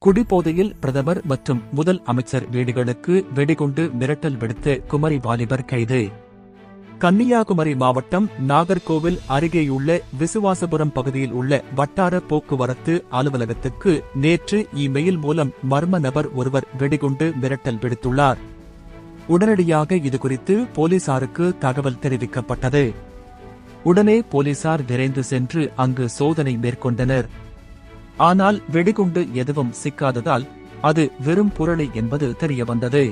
குடிபோதையில் பிரதமர் மற்றும் முதல் அமைச்சர் வீடுகளுக்கு வெடிகுண்டு மிரட்டல் விடுத்த குமரி வாலிபர் கைது. கன்னியாகுமரி மாவட்டம் நாகர்கோவில் அருகேயுள்ள விசுவாசபுரம் பகுதியில் உள்ள வட்டார போக்குவரத்து அலுவலகத்துக்கு நேற்று இமெயில் மூலம் மர்ம நபர் ஒருவர் வெடிகுண்டு மிரட்டல் விடுத்துள்ளார். உடனடியாக இதுகுறித்து போலீசாருக்கு தகவல் தெரிவிக்கப்பட்டது. உடனே போலீசார் விரைந்து சென்று அங்கு சோதனை மேற்கொண்டனர். ஆனால் வெடிகுண்டு எதுவும் சிக்காததால் அது வெறும் புரளி என்பது தெரியவந்தது.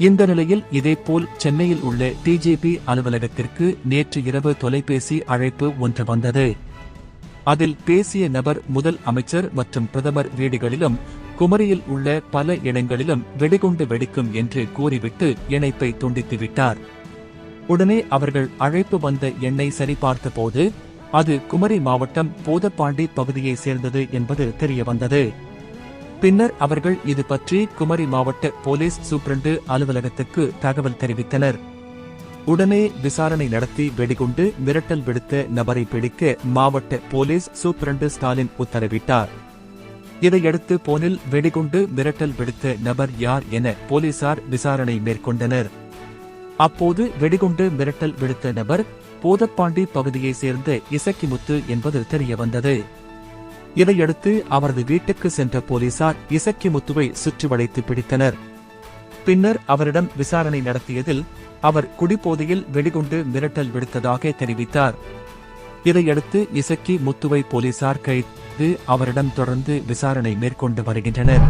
இந்த நிலையில் இதேபோல் சென்னையில் உள்ள டிஜிபி அலுவலகத்திற்கு நேற்று இரவு தொலைபேசி அழைப்பு ஒன்று வந்தது. அதில் பேசிய நபர் முதல் அமைச்சர் மற்றும் பிரதமர் வீடுகளிலும் குமரியில் உள்ள பல இடங்களிலும் வெடிகுண்டு வெடிக்கும் என்று கூறிவிட்டு இணைப்பை துண்டித்துவிட்டார். உடனே அவர்கள் அழைப்பு வந்த எண்ணை சரிபார்த்த போது அது குமரி மாவட்டம் போதப்பாண்டி பகுதியை சேர்ந்தது என்பது தெரியவந்தது. பின்னர் அவர்கள் இது பற்றி குமரி மாவட்ட போலீஸ் சூப்பிரண்டு அலுவலகத்துக்கு தகவல் தெரிவித்தனர். உடனே விசாரணை நடத்தி வெடிகுண்டு மிரட்டல் விடுத்த நபரை பிடிக்க மாவட்ட போலீஸ் சூப்பிரண்டு ஸ்டாலின் உத்தரவிட்டார். இதையடுத்து போனில் வெடிகுண்டு மிரட்டல் விடுத்த நபர் யார் என போலீசார் விசாரணை மேற்கொண்டனர். அப்போது வெடிகுண்டு மிரட்டல் விடுத்த நபர் போதப்பாண்டி பகுதியை சேர்ந்த இசக்கிமுத்து என்பது தெரியவந்தது. இதையடுத்து அவரது வீட்டுக்கு சென்ற போலீசார் இசக்கிமுத்துவை சுற்றி வளைத்து பிடித்தனர். பின்னர் அவரிடம் விசாரணை நடத்தியதில் அவர் குடிபோதையில் வெடிகுண்டு மிரட்டல் விடுத்ததாக தெரிவித்தார். இதையடுத்து இசக்கி முத்துவை போலீசார் கைது அவரிடம் தொடர்ந்து விசாரணை மேற்கொண்டு வருகின்றனர்.